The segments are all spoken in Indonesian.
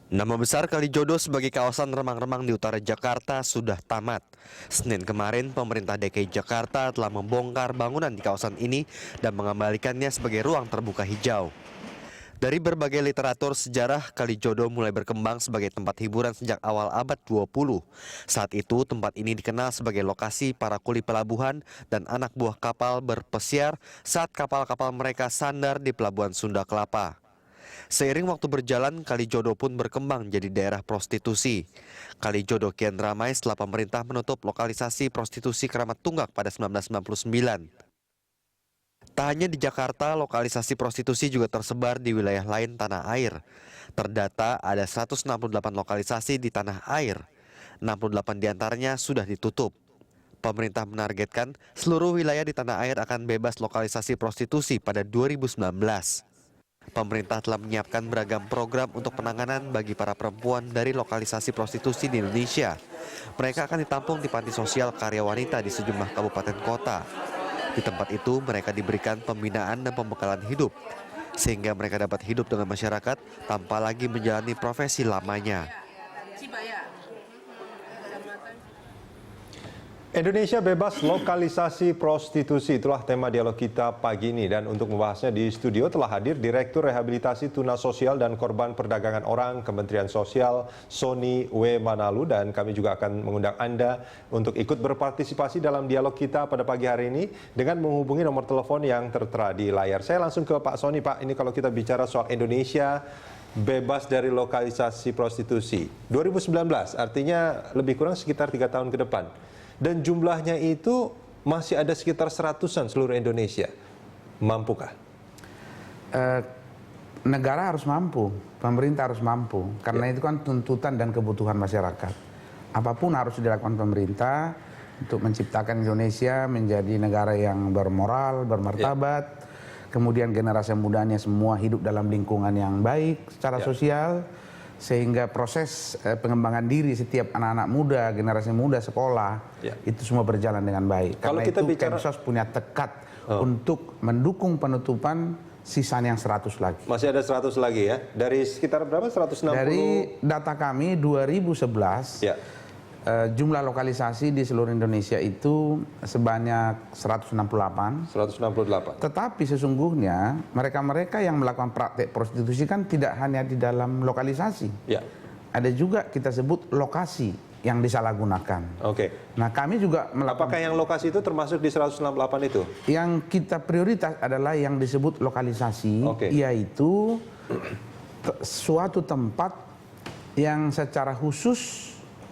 Nama besar Kalijodo sebagai kawasan remang-remang di utara Jakarta sudah tamat. Senin kemarin, pemerintah DKI Jakarta telah membongkar bangunan di kawasan ini dan mengembalikannya sebagai ruang terbuka hijau. Dari berbagai literatur sejarah, Kalijodo mulai berkembang sebagai tempat hiburan sejak awal abad 20. Saat itu, tempat ini dikenal sebagai lokasi para kuli pelabuhan dan anak buah kapal berpesiar saat kapal-kapal mereka sandar di pelabuhan Sunda Kelapa. Seiring waktu berjalan, Kalijodo pun berkembang jadi daerah prostitusi. Kalijodo kian ramai setelah pemerintah menutup lokalisasi prostitusi Keramat Tunggak pada 1999. Tak hanya di Jakarta, lokalisasi prostitusi juga tersebar di wilayah lain tanah air. Terdata ada 168 lokalisasi di tanah air. 68 diantaranya sudah ditutup. Pemerintah menargetkan seluruh wilayah di tanah air akan bebas lokalisasi prostitusi pada 2019. Pemerintah telah menyiapkan beragam program untuk penanganan bagi para perempuan dari lokalisasi prostitusi di Indonesia. Mereka akan ditampung di panti sosial karya wanita di sejumlah kabupaten kota. Di tempat itu mereka diberikan pembinaan dan pembekalan hidup, sehingga mereka dapat hidup dengan masyarakat tanpa lagi menjalani profesi lamanya. Indonesia bebas lokalisasi prostitusi, itulah tema dialog kita pagi ini. Dan untuk membahasnya di studio telah hadir Direktur Rehabilitasi Tuna Sosial dan Korban Perdagangan Orang Kementerian Sosial, Sony W. Manalu. Dan kami juga akan mengundang Anda untuk ikut berpartisipasi dalam dialog kita pada pagi hari ini dengan menghubungi nomor telepon yang tertera di layar. Saya langsung ke Pak Sony. Pak, ini kalau kita bicara soal Indonesia bebas dari lokalisasi prostitusi 2019, artinya lebih kurang sekitar 3 tahun ke depan. Dan jumlahnya itu masih ada sekitar 100-an seluruh Indonesia. Mampukah? Negara harus mampu, pemerintah harus mampu. Karena itu kan tuntutan dan kebutuhan masyarakat. Apapun harus dilakukan pemerintah untuk menciptakan Indonesia menjadi negara yang bermoral, bermartabat. Kemudian generasi mudanya semua hidup dalam lingkungan yang baik secara sosial. Sehingga proses pengembangan diri setiap anak-anak muda, generasi muda sekolah, itu semua berjalan dengan baik. Kalau karena kita itu bicara, Kemsos punya tekad untuk mendukung penutupan sisanya yang 100 lagi. Masih ada 100 lagi ya? Dari sekitar berapa? 160? Dari data kami 2011, jumlah lokalisasi di seluruh Indonesia itu sebanyak 168. 168. Tetapi sesungguhnya mereka-mereka yang melakukan praktek prostitusi kan tidak hanya di dalam lokalisasi. Ada juga kita sebut lokasi yang disalahgunakan. Nah, kami juga melakukan. Apakah yang lokasi itu termasuk di 168 itu? Yang kita prioritas adalah yang disebut lokalisasi, yaitu suatu tempat yang secara khusus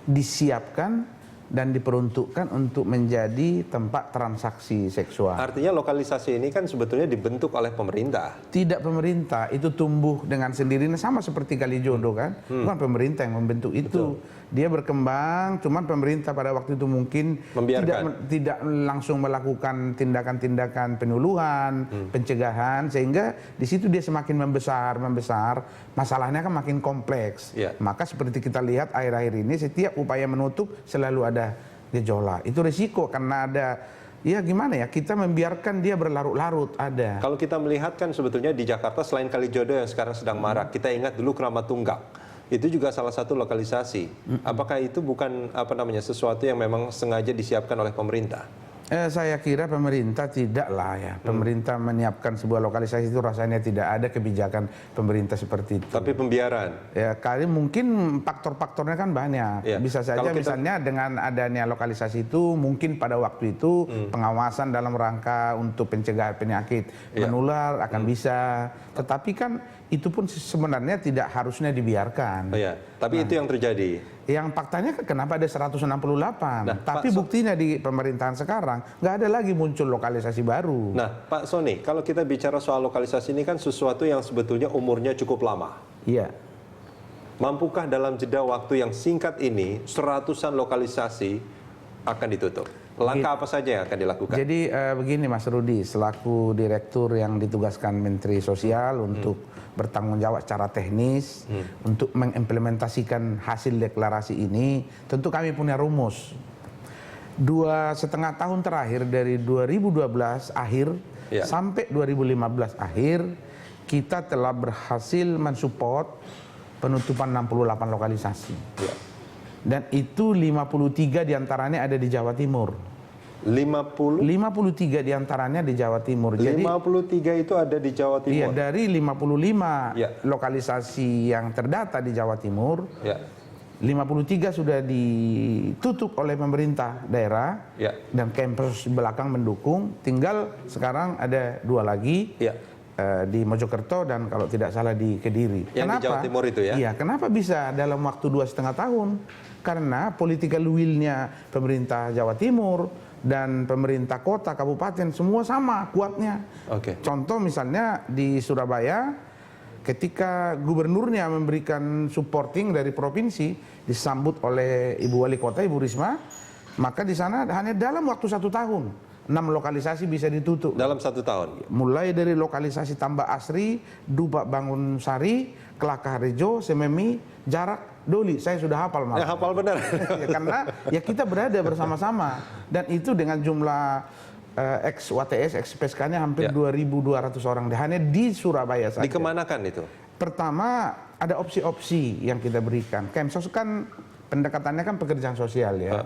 disiapkan dan diperuntukkan untuk menjadi tempat transaksi seksual. Artinya lokalisasi ini kan sebetulnya dibentuk oleh pemerintah. Tidak pemerintah, itu tumbuh dengan sendirinya sama seperti Kalijodo kan. Bukan pemerintah yang membentuk itu. Dia berkembang, cuman pemerintah pada waktu itu mungkin tidak langsung melakukan tindakan-tindakan penyuluhan, pencegahan, sehingga di situ dia semakin membesar, masalahnya kan makin kompleks. Maka seperti kita lihat akhir-akhir ini setiap upaya menutup selalu ada gejolak. Itu risiko karena ada, ya gimana ya, kita membiarkan dia berlarut-larut ada. Kalau kita melihat kan sebetulnya di Jakarta selain Kalijodo yang sekarang sedang marak, kita ingat dulu Keramat Tunggak. Itu juga salah satu lokalisasi. Apakah itu bukan sesuatu yang memang sengaja disiapkan oleh pemerintah? Saya kira pemerintah tidaklah ya. Pemerintah menyiapkan sebuah lokalisasi itu rasanya tidak ada kebijakan pemerintah seperti itu. Tapi pembiaran? Ya, kali mungkin faktor-faktornya kan banyak. Bisa saja misalnya dengan adanya lokalisasi itu mungkin pada waktu itu pengawasan dalam rangka untuk pencegahan penyakit menular akan bisa. Tetapi kan itu pun sebenarnya tidak harusnya dibiarkan. Tapi itu yang terjadi. Yang faktanya kenapa ada 168? Tapi buktinya di pemerintahan sekarang nggak ada lagi muncul lokalisasi baru. Nah, Pak Sony, kalau kita bicara soal lokalisasi ini kan sesuatu yang sebetulnya umurnya cukup lama. Mampukah dalam jeda waktu yang singkat ini 100-an lokalisasi akan ditutup? Langkah apa saja yang akan dilakukan? Jadi begini Mas Rudi, selaku direktur yang ditugaskan Menteri Sosial untuk bertanggung jawab secara teknis untuk mengimplementasikan hasil deklarasi ini, tentu kami punya rumus. 2,5 tahun terakhir dari 2012 akhir sampai 2015 akhir, kita telah berhasil mensupport penutupan 68 lokalisasi. Ya. Dan itu 53 diantaranya ada di Jawa Timur. 53 diantaranya di Jawa Timur. Jadi 53 itu ada di Jawa Timur. iya, dari 55 Ya. lokalisasi yang terdata di Jawa Timur, Ya. 53 sudah ditutup oleh pemerintah daerah, Ya. dan kampus belakang mendukung. Tinggal sekarang ada 2 lagi, Ya. di Mojokerto dan kalau tidak salah di Kediri. Yang di Jawa Timur itu ya? Iya, kenapa bisa dalam waktu 2,5 tahun? Karena political will-nya pemerintah Jawa Timur dan pemerintah kota, kabupaten semua sama kuatnya. Oke. Contoh misalnya di Surabaya, ketika gubernurnya memberikan supporting dari provinsi, disambut oleh Ibu Wali Kota, Ibu Risma, maka di sana hanya dalam waktu 1 tahun 6 lokalisasi bisa ditutup. Dalam 1 tahun. Mulai dari lokalisasi Tambak Asri, Dubak Bangun Sari, Kelakah Rejo, Sememi, Jarak, Doli. Saya sudah hafal malah. Ya, hafal benar. Ya, karena ya kita berada bersama-sama, dan itu dengan jumlah ex WTS, ex PSK-nya hampir Ya. 2.200 orang hanya di Surabaya saja. Dikemanakan itu? Pertama, ada opsi-opsi yang kita berikan. Kemsos kan pendekatannya kan pekerjaan sosial ya.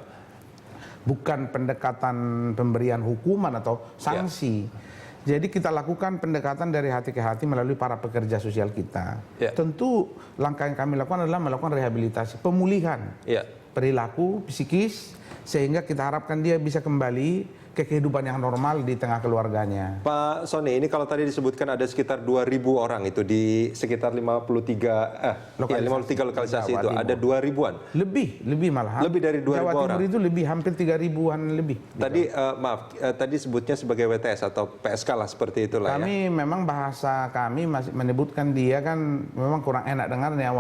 Bukan pendekatan pemberian hukuman atau sanksi. Jadi kita lakukan pendekatan dari hati ke hati melalui para pekerja sosial kita. Ya. Tentu langkah yang kami lakukan adalah melakukan rehabilitasi, pemulihan Ya. perilaku psikis, sehingga kita harapkan dia bisa kembali ke kehidupan yang normal di tengah keluarganya. Pak Sony, ini kalau tadi disebutkan ada sekitar 2.000 orang itu di sekitar 53 lokalisasi itu, ada 2.000-an. Lebih malahan. Lebih dari 2.000 Jawa Timur orang. itu lebih, hampir 3.000-an lebih. Tadi tadi sebutnya sebagai WTS atau PSK lah, seperti itulah ya. Kami memang bahasa kami masih menyebutkan dia kan memang kurang enak dengarnya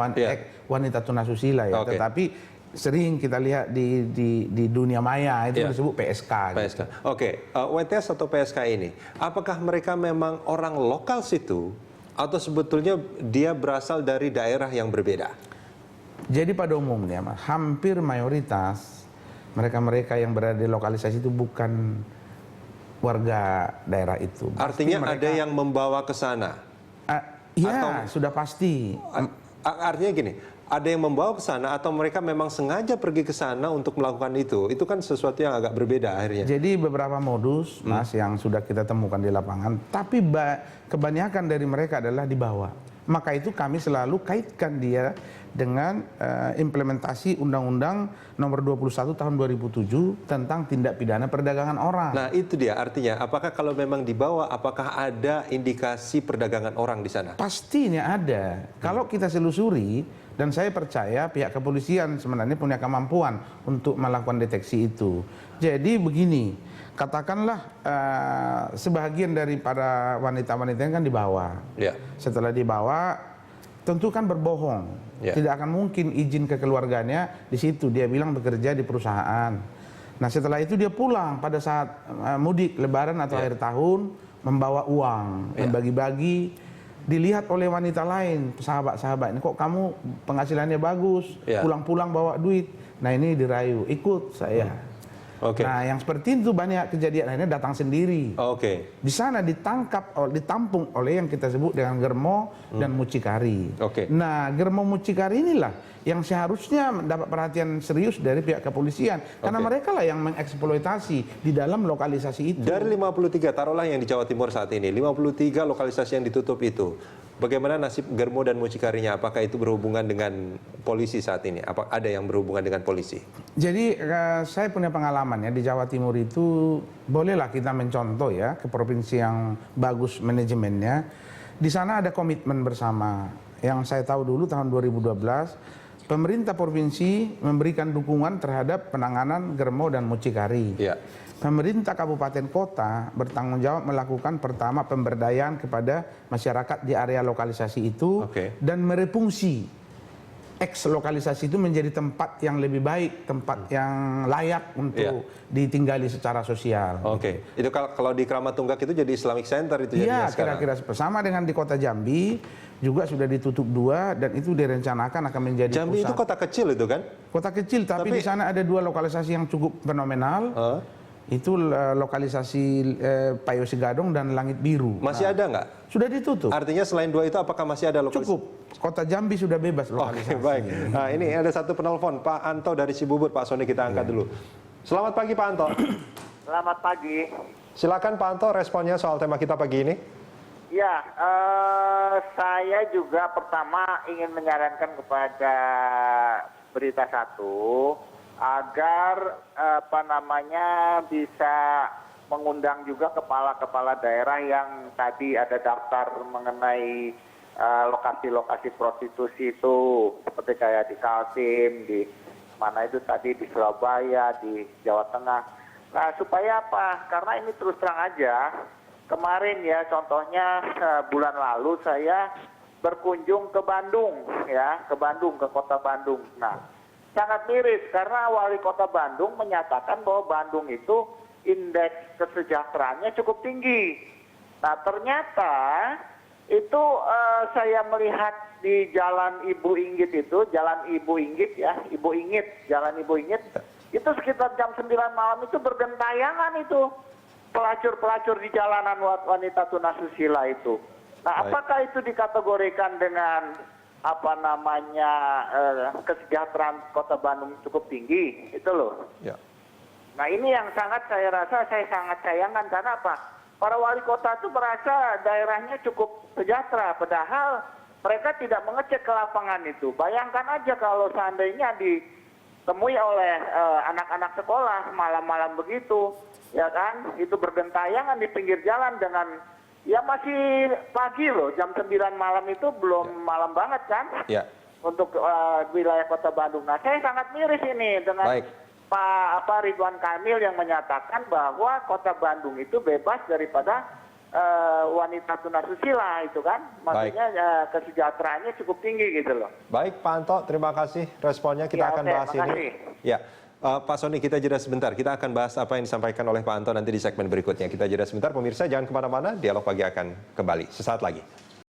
wanita tunasusila ya. Oke. Tetapi sering kita lihat di dunia maya itu disebut PSK. PSK. Oke, WTS atau PSK ini, apakah mereka memang orang lokal situ atau sebetulnya dia berasal dari daerah yang berbeda? Jadi pada umumnya Mas, hampir mayoritas mereka-mereka yang berada di lokalisasi itu bukan warga daerah itu. Artinya ada yang membawa ke sana. Iya, sudah pasti. Artinya gini, ada yang membawa ke sana atau mereka memang sengaja pergi ke sana untuk melakukan itu? Itu kan sesuatu yang agak berbeda akhirnya. Jadi beberapa modus, Mas, yang sudah kita temukan di lapangan, tapi kebanyakan dari mereka adalah dibawa. Maka itu kami selalu kaitkan dia dengan implementasi Undang-Undang Nomor 21 Tahun 2007 tentang tindak pidana perdagangan orang. Nah, itu dia artinya. Apakah kalau memang dibawa, apakah ada indikasi perdagangan orang di sana? Pastinya ada. Kalau kita selusuri, dan saya percaya pihak kepolisian sebenarnya punya kemampuan untuk melakukan deteksi itu. Jadi begini, katakanlah sebahagian daripada wanita-wanita yang kan dibawa. Ya. Setelah dibawa, tentu kan berbohong. Ya. Tidak akan mungkin izin ke keluarganya di situ. Dia bilang bekerja di perusahaan. Nah, setelah itu dia pulang pada saat mudik, lebaran atau akhir tahun, membawa uang, membagi-bagi. Dilihat oleh wanita lain, sahabat-sahabat ini, kok kamu penghasilannya bagus, pulang-pulang bawa duit. Nah, ini dirayu, ikut saya. Oke. Nah, yang seperti itu banyak kejadian akhirnya datang sendiri. Oke. Di sana ditampung oleh yang kita sebut dengan germo dan mucikari. Oke. Nah, germo mucikari inilah yang seharusnya mendapat perhatian serius dari pihak kepolisian. Karena mereka lah yang mengeksploitasi di dalam lokalisasi itu. Dari 53, taruhlah yang di Jawa Timur saat ini, 53 lokalisasi yang ditutup itu. Bagaimana nasib germo dan mucikarinya? Apakah itu berhubungan dengan polisi saat ini? Apa ada yang berhubungan dengan polisi? Jadi saya punya pengalaman ya di Jawa Timur itu, bolehlah kita mencontoh ya ke provinsi yang bagus manajemennya. Di sana ada komitmen bersama. Yang saya tahu dulu tahun 2012, pemerintah provinsi memberikan dukungan terhadap penanganan germo dan mucikari. Ya. Pemerintah kabupaten kota bertanggung jawab melakukan pertama pemberdayaan kepada masyarakat di area lokalisasi itu dan merefungsi eks-lokalisasi itu menjadi tempat yang lebih baik, tempat yang layak untuk ditinggali secara sosial. Oke. Itu kalau di Kramat Tunggak itu jadi Islamic Center itu Iya, jadinya sekarang. kira-kira sama dengan di kota Jambi juga sudah ditutup 2 dan itu direncanakan akan menjadi Jambi pusat. itu kota kecil itu kan? Kota kecil, tapi di sana ada 2 lokalisasi yang cukup fenomenal. Itu lokalisasi Payo Sigadong dan Langit Biru. Masih ada nggak? Sudah ditutup. Artinya selain dua itu apakah masih ada lokalisasi? Cukup. Kota Jambi sudah bebas lokalisasi. Oke, baik. Nah, ini ada satu penelpon, Pak Anto dari Cibubur. Pak Sony kita angkat dulu. Selamat pagi Pak Anto. Selamat pagi. Silakan Pak Anto responnya soal tema kita pagi ini. Ya, saya juga pertama ingin menyarankan kepada Berita Satu agar bisa mengundang juga kepala-kepala daerah yang tadi ada daftar mengenai lokasi-lokasi prostitusi itu, seperti kayak di Kaltim, di mana itu tadi di Surabaya, di Jawa Tengah. Nah, supaya apa? Karena ini terus terang aja, kemarin ya contohnya bulan lalu saya berkunjung ke Bandung ya, ke kota Bandung. Nah, sangat miris karena wali kota Bandung menyatakan bahwa Bandung itu indeks kesejahteraannya cukup tinggi. Nah, ternyata itu saya melihat di Jalan Ibu Inggit itu, Jalan Ibu Inggit ya, Jalan Ibu Inggit, itu sekitar jam 9 malam itu bergentayangan itu pelacur-pelacur di jalanan wanita tunasusila itu. Nah, apakah itu dikategorikan dengan kesejahteraan kota Bandung cukup tinggi? Itu loh. Ya. Nah, ini yang sangat saya sangat sayangkan karena apa? Para wali kota itu merasa daerahnya cukup sejahtera, padahal mereka tidak mengecek ke lapangan itu. Bayangkan aja kalau seandainya ditemui oleh anak-anak sekolah malam-malam begitu, ya kan? Itu bergentayangan di pinggir jalan dengan ya masih pagi loh, jam 9 malam itu belum malam banget kan? Ya. Untuk wilayah kota Bandung. Nah, saya sangat miris ini dengan Pak Ridwan Kamil yang menyatakan bahwa kota Bandung itu bebas daripada wanita tunasusila itu kan, maksudnya kesejahteraannya cukup tinggi gitu loh. Baik Pak Anto, terima kasih responnya, kita akan bahas ini. Ya, Pak Sony kita jeda sebentar, kita akan bahas apa yang disampaikan oleh Pak Anto nanti di segmen berikutnya. Kita jeda sebentar, pemirsa jangan kemana-mana, Dialog Pagi akan kembali sesaat lagi.